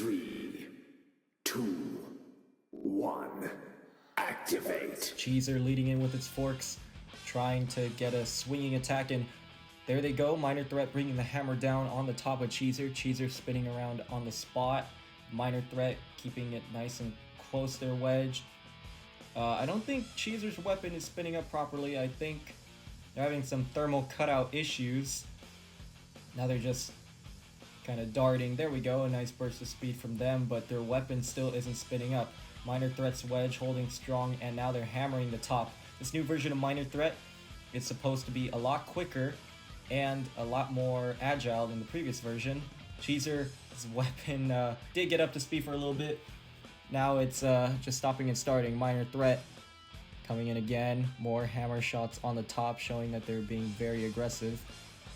3, 2, 1, activate. Cheezer leading in with its forks, trying to get a swinging attack, and there they go. Minor Threat bringing the hammer down on the top of Cheezer. Cheezer spinning around on the spot. Minor Threat keeping it nice and close to their wedge. I don't think Cheezer's weapon is spinning up properly. I think they're having some thermal cutout issues. Now they're just kind of darting. There we go, a nice burst of speed from them, but their weapon still isn't spinning up. Minor Threat's wedge holding strong, and now they're hammering the top. This new version of Minor Threat is supposed to be a lot quicker and a lot more agile than the previous version. Cheezer's weapon did get up to speed for a little bit. Now it's just stopping and starting. Minor Threat coming in again. More hammer shots on the top, showing that they're being very aggressive.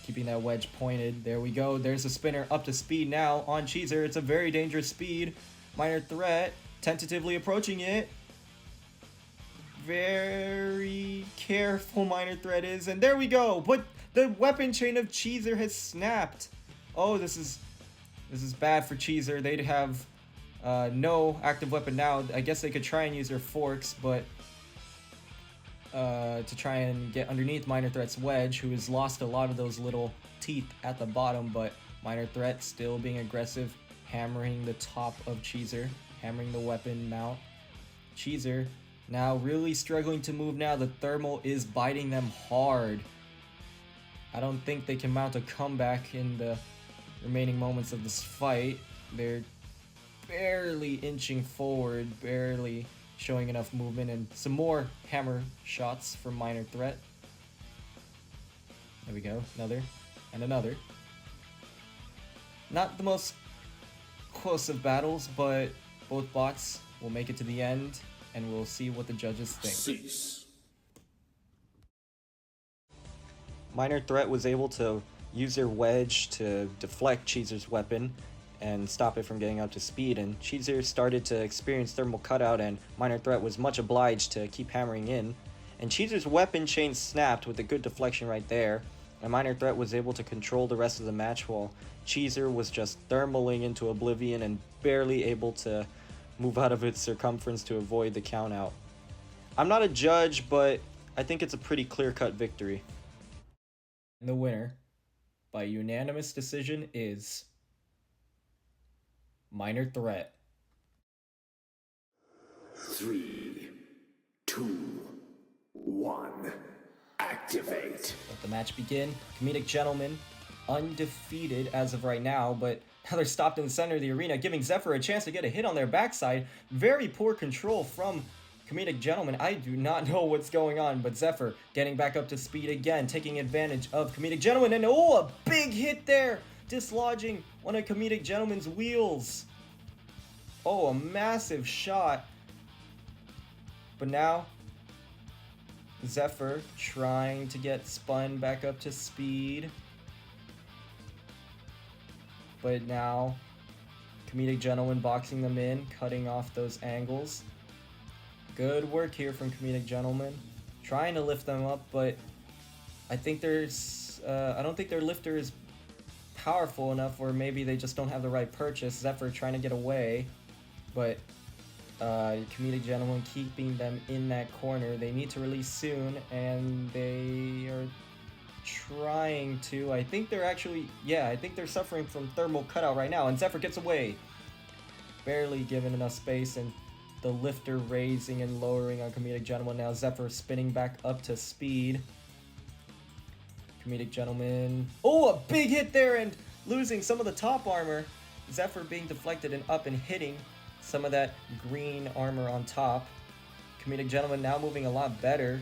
Keeping that wedge pointed. There we go. There's a spinner up to speed now on Cheezer. It's a very dangerous speed. Minor Threat tentatively approaching it. Very careful Minor Threat is. And there we go. But the weapon chain of Cheezer has snapped. Oh, this is bad for Cheezer. They'd have no active weapon now. I guess they could try and use their forks, but to try and get underneath Minor Threat's wedge, who has lost a lot of those little teeth at the bottom, but Minor Threat still being aggressive, hammering the top of Cheezer, hammering the weapon mount. Cheezer now really struggling to move now. The thermal is biting them hard. I don't think they can mount a comeback in the remaining moments of this fight. They're barely inching forward, barely showing enough movement, and some more hammer shots from Minor Threat. There we go, another, and another. Not the most close of battles, but both bots will make it to the end, and we'll see what the judges think. Cease. Minor Threat was able to use their wedge to deflect Cheezer's weapon and stop it from getting up to speed, and Cheezer started to experience thermal cutout, and Minor Threat was much obliged to keep hammering in. And Cheezer's weapon chain snapped with a good deflection right there, and Minor Threat was able to control the rest of the match while Cheezer was just thermaling into oblivion and barely able to move out of its circumference to avoid the count out. I'm not a judge, but I think it's a pretty clear-cut victory. And the winner, by unanimous decision, is Minor Threat. 3, 2, 1, activate. Let the match begin. Comedic Gentleman, undefeated as of right now, but now they're stopped in the center of the arena, giving Zephyr a chance to get a hit on their backside. Very poor control from Comedic Gentleman. I do not know what's going on, but Zephyr getting back up to speed again, taking advantage of Comedic Gentleman, and oh, a big hit there! Dislodging one of Comedic Gentleman's wheels. Oh, a massive shot. But now, Zephyr trying to get spun back up to speed. But now, Comedic Gentleman boxing them in, cutting off those angles. Good work here from Comedic Gentleman. Trying to lift them up, but I think I don't think their lifter is powerful enough, or maybe they just don't have the right purchase. Zephyr trying to get away, but Comedic Gentleman keeping them in that corner. They need to release soon, and they are trying to. I think they're actually, yeah, I think they're suffering from thermal cutout right now, and Zephyr gets away. Barely given enough space, and the lifter raising and lowering on Comedic Gentleman. Now Zephyr spinning back up to speed. Comedic Gentleman. Oh, a big hit there, and losing some of the top armor. Zephyr being deflected and up and hitting some of that green armor on top. Comedic Gentleman now moving a lot better.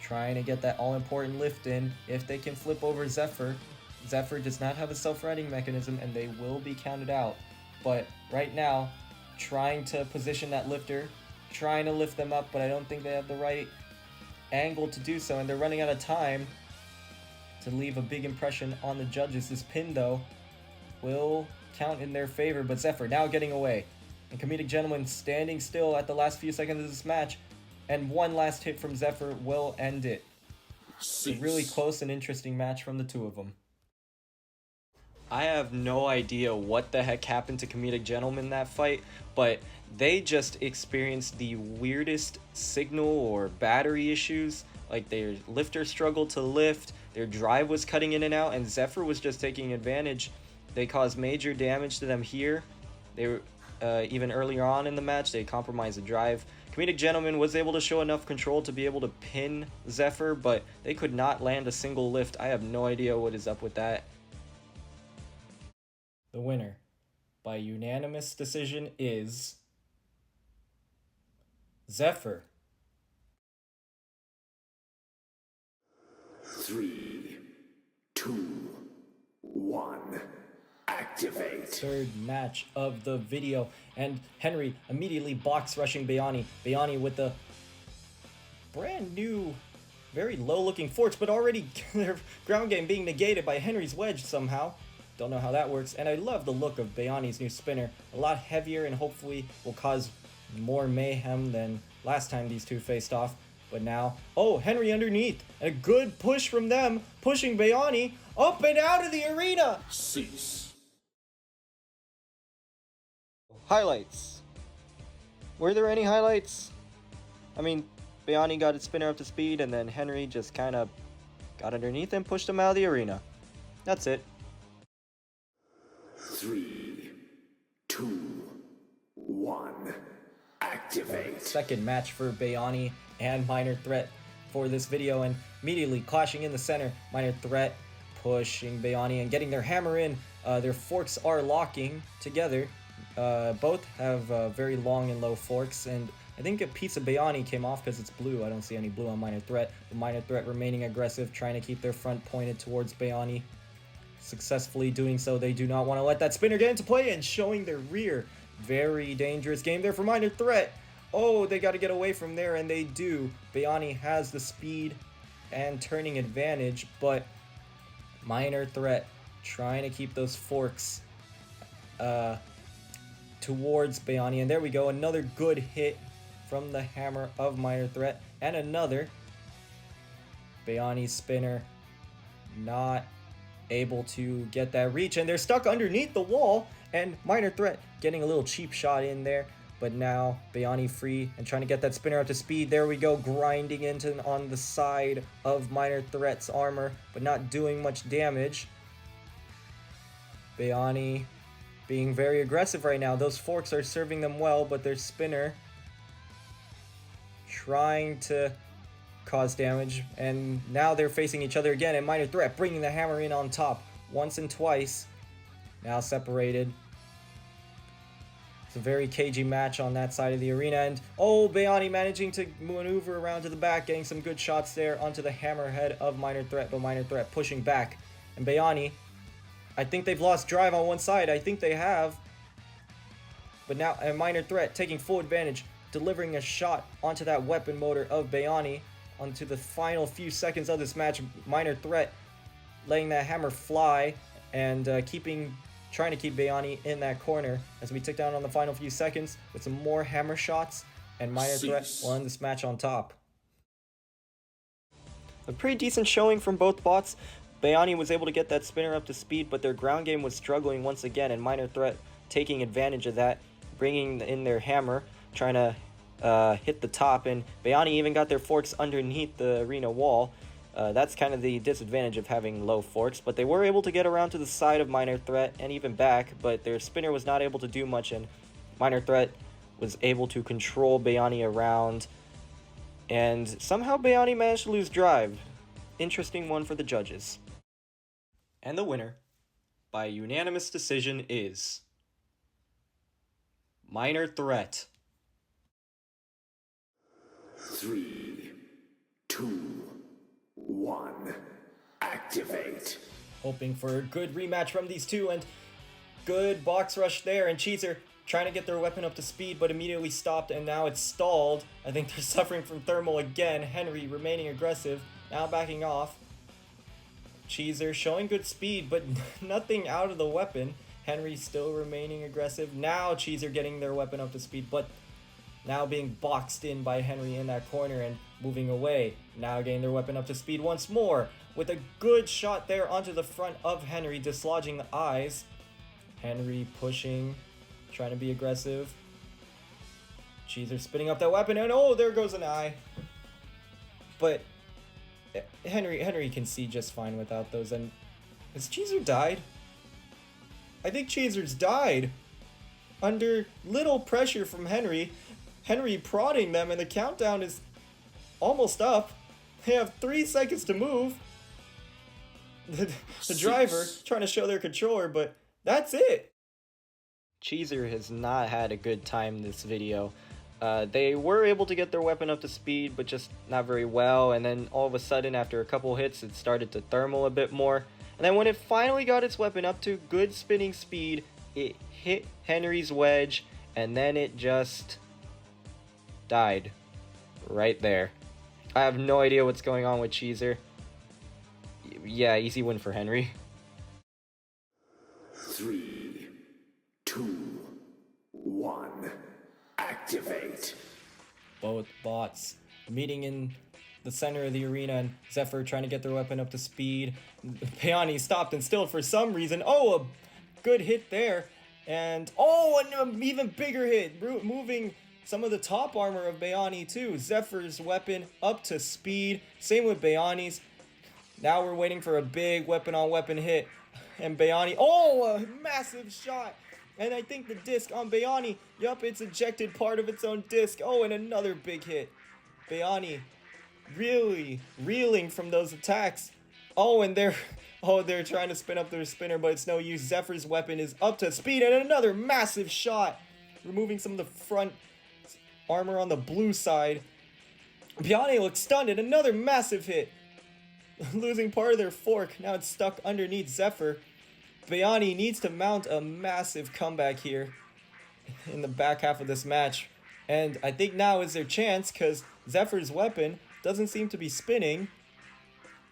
Trying to get that all-important lift in. If they can flip over Zephyr. Zephyr does not have a self-righting mechanism, and they will be counted out. But right now, trying to position that lifter. Trying to lift them up, but I don't think they have the right angle to do so, and they're running out of time to leave a big impression on the judges. This pin, though, will count in their favor, but Zephyr now getting away. And Comedic Gentleman standing still at the last few seconds of this match, and one last hit from Zephyr will end it. A really close and interesting match from the two of them. I have no idea what the heck happened to Comedic Gentleman in that fight, but they just experienced the weirdest signal or battery issues. Like their lifter struggled to lift, their drive was cutting in and out, and Zephyr was just taking advantage. They caused major damage to them here. They were even earlier on in the match, they compromised the drive. Comedic Gentleman was able to show enough control to be able to pin Zephyr, but they could not land a single lift. I have no idea what is up with that. The winner by unanimous decision is Zephyr. 3, 2, 1. Activate. Third match of the video, and Henry immediately box rushing Bayani. Bayani with the brand new, very low looking forks, but already their ground game being negated by Henry's wedge somehow. Don't know how that works. And I love the look of Bayani's new spinner. A lot heavier and hopefully will cause more mayhem than last time these two faced off. But now, oh, Henry underneath. And a good push from them, pushing Bayani up and out of the arena. Cease. Highlights. Were there any highlights? I mean, Bayani got his spinner up to speed, and then Henry just kind of got underneath and pushed him out of the arena. That's it. 3, 2, 1. Activate. Second match for Bayani and Minor Threat for this video, and immediately clashing in the center. Minor Threat pushing Bayani and getting their hammer in. Their forks are locking together. Both have very long and low forks, and I think a piece of Bayani came off because it's blue. I don't see any blue on Minor Threat. The Minor Threat remaining aggressive, trying to keep their front pointed towards Bayani. Successfully doing so. They do not want to let that spinner get into play, and showing their rear. Very dangerous game there for Minor Threat. Oh, they got to get away from there, and they do. Bayani has the speed and turning advantage, but Minor Threat trying to keep those forks towards Bayani. And there we go. Another good hit from the hammer of Minor Threat. And another. Bayani's spinner not able to get that reach, and they're stuck underneath the wall, and Minor Threat getting a little cheap shot in there, but now Bayani free and trying to get that spinner up to speed. There we go, grinding into on the side of Minor Threat's armor, but not doing much damage. Bayani being very aggressive right now. Those forks are serving them well, but their spinner trying to cause damage, and now they're facing each other again, and Minor Threat bringing the hammer in on top once and twice. Now separated. It's a very cagey match on that side of the arena, and oh, Bayani managing to maneuver around to the back, getting some good shots there onto the hammerhead of Minor Threat, but Minor Threat pushing back. And Bayani, I think they've lost drive on one side. I think they have. But now, and Minor Threat taking full advantage, delivering a shot onto that weapon motor of Bayani. Onto the final few seconds of this match, Minor Threat letting that hammer fly and trying to keep Bayani in that corner as we tick down on the final few seconds with some more hammer shots, and Minor Threat will end this match on top. A pretty decent showing from both bots. Bayani was able to get that spinner up to speed, but their ground game was struggling once again, and Minor Threat taking advantage of that, bringing in their hammer, trying to hit the top, and Bayani even got their forks underneath the arena wall. That's kind of the disadvantage of having low forks, but they were able to get around to the side of Minor Threat and even back, but their spinner was not able to do much, and Minor Threat was able to control Bayani around, and somehow Bayani managed to lose drive. Interesting one for the judges. And the winner, by unanimous decision, is Minor Threat. 3, 2, 1. Activate. Hoping for a good rematch from these two, and good box rush there, and Cheezer trying to get their weapon up to speed, but immediately stopped, and now it's stalled. I think they're suffering from thermal again. Henry remaining aggressive, now backing off. Cheezer showing good speed, but nothing out of the weapon. Henry still remaining aggressive. Now Cheezer getting their weapon up to speed, but now being boxed in by Henry in that corner and moving away. Now getting their weapon up to speed once more. with a good shot there onto the front of Henry, dislodging the eyes. Henry pushing, trying to be aggressive. Cheezer spinning up that weapon, and oh, there goes an eye. But Henry can see just fine without those. And has Cheezer died? I think Cheezer's died. Under little pressure from Henry prodding them, and the countdown is almost up. They have 3 seconds to move. The driver trying to show their controller, but that's it. Cheezer has not had a good time this video. They were able to get their weapon up to speed, but just not very well. And then all of a sudden, after a couple hits, it started to thermal a bit more. And then when it finally got its weapon up to good spinning speed, it hit Henry's wedge, and then it just died right there. I have no idea what's going on with Cheezer. Yeah, easy win for Henry. 3, 2, 1, activate. Both bots meeting in the center of the arena, and Zephyr trying to get their weapon up to speed. Bayani stopped and still for some reason. Oh, a good hit there. And oh, an even bigger hit, moving some of the top armor of Bayani too. Zephyr's weapon up to speed. Same with Bayani's. Now we're waiting for a big weapon-on-weapon hit. And Bayani, oh, a massive shot. And I think the disc on Bayani, yup, it's ejected part of its own disc. Oh, and another big hit. Bayani really reeling from those attacks. Oh, and they're trying to spin up their spinner, but it's no use. Zephyr's weapon is up to speed, and another massive shot, removing some of the front armor on the blue side. Bayani looks stunned, and another massive hit. Losing part of their fork. Now it's stuck underneath Zephyr. Bayani needs to mount a massive comeback here in the back half of this match. And I think now is their chance, because Zephyr's weapon doesn't seem to be spinning,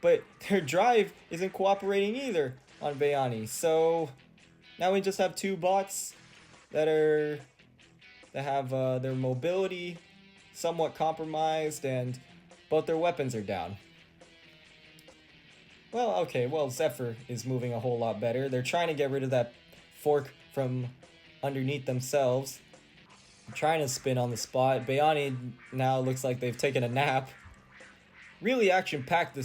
but their drive isn't cooperating either on Bayani. So now we just have 2 bots that have their mobility somewhat compromised, and both their weapons are down. Well, okay, Zephyr is moving a whole lot better. They're trying to get rid of that fork from underneath themselves. Trying to spin on the spot. Bayani now looks like they've taken a nap. Really action-packed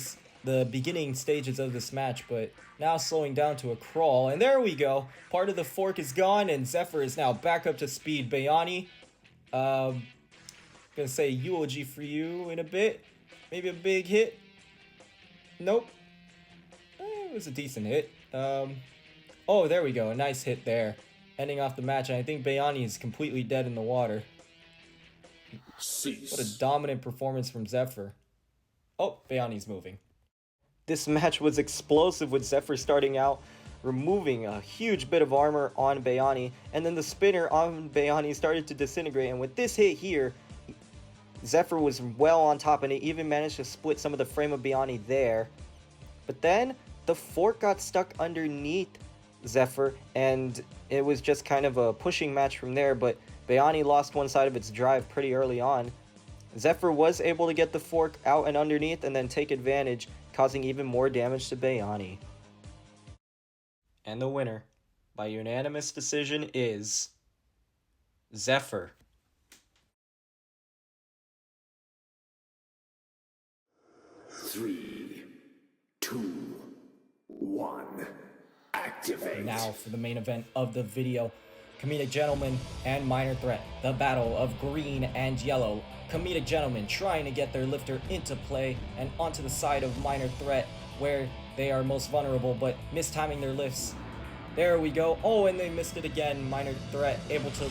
the beginning stages of this match, but now slowing down to a crawl. And there we go. Part of the fork is gone, and Zephyr is now back up to speed. Bayani, gonna say eulogy for you in a bit. Maybe a big hit. Nope. It was a decent hit. Oh, there we go. A nice hit there. Ending off the match, and I think Bayani is completely dead in the water. Cease. What a dominant performance from Zephyr. Oh, Bayani's moving. This match was explosive, with Zephyr starting out, removing a huge bit of armor on Bayani, and then the spinner on Bayani started to disintegrate, and with this hit here, Zephyr was well on top, and it even managed to split some of the frame of Bayani there. But then the fork got stuck underneath Zephyr, and it was just kind of a pushing match from there, but Bayani lost one side of its drive pretty early on. Zephyr was able to get the fork out and underneath and then take advantage, causing even more damage to Bayani. And the winner, by unanimous decision, is Zephyr. Three, 2, 1, activate. Now for the main event of the video. Comedic Gentleman and Minor Threat. The battle of green and yellow. Comedic Gentleman trying to get their lifter into play and onto the side of Minor Threat, where they are most vulnerable, but mistiming their lifts. There we go. Oh, and they missed it again. Minor Threat able to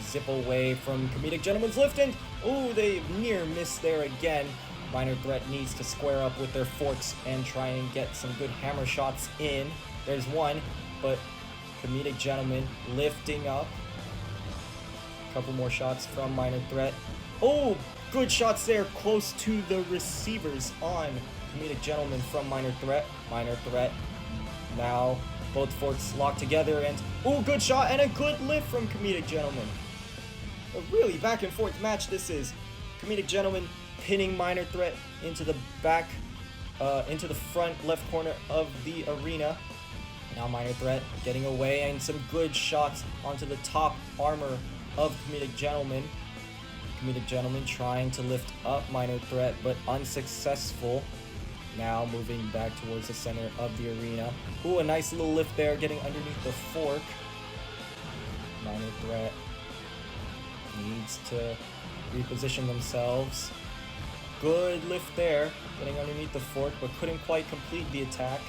zip away from Comedic Gentleman's lift, and oh, they near missed there again. Minor Threat needs to square up with their forks and try and get some good hammer shots in. There's one, but Comedic Gentleman lifting up. A couple more shots from Minor Threat. Oh, good shots there, close to the receivers on Comedic Gentleman from Minor Threat. Minor Threat now both forks locked together, and oh, good shot and a good lift from Comedic Gentleman. A really back and forth match this is. Comedic Gentleman pinning Minor Threat into the back into the front left corner of the arena. Now Minor Threat getting away, and some good shots onto the top armor of Comedic Gentleman. Comedic Gentleman trying to lift up Minor Threat, but unsuccessful. Now moving back towards the center of the arena. Ooh, a nice little lift there, getting underneath the fork. Minor Threat needs to reposition themselves. Good lift there, getting underneath the fork, but couldn't quite complete the attack.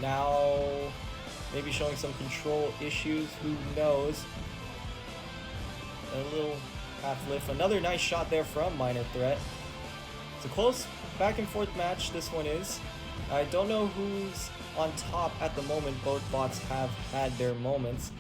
Now, maybe showing some control issues, who knows. A little half lift. Another nice shot there from Minor Threat. It's a close back and forth match, this one is. I don't know who's on top at the moment. Both bots have had their moments.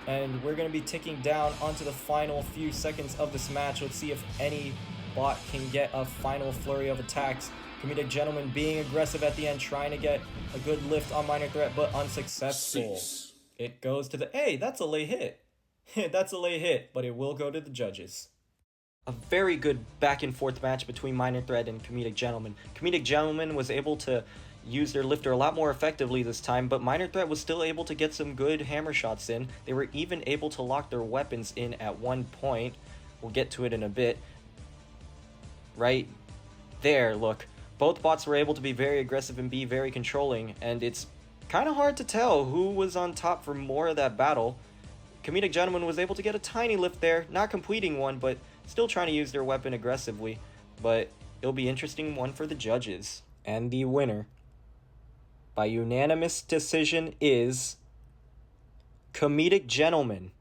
And we're going to be ticking down onto the final few seconds of this match. Let's see if any bot can get a final flurry of attacks. Comedic Gentleman being aggressive at the end, trying to get a good lift on Minor Threat, but unsuccessful. Cease. It goes to the... Hey, that's a lay hit. That's a lay hit, but it will go to the judges. A very good back and forth match between Minor Threat and Comedic Gentleman. Comedic Gentleman was able to use their lifter a lot more effectively this time, but Minor Threat was still able to get some good hammer shots in. They were even able to lock their weapons in at one point. We'll get to it in a bit. Right there, look. Both bots were able to be very aggressive and be very controlling, and it's kind of hard to tell who was on top for more of that battle. Comedic Gentleman was able to get a tiny lift there, not completing one, but still trying to use their weapon aggressively. But it'll be an interesting one for the judges. And the winner, by unanimous decision, is Comedic Gentleman.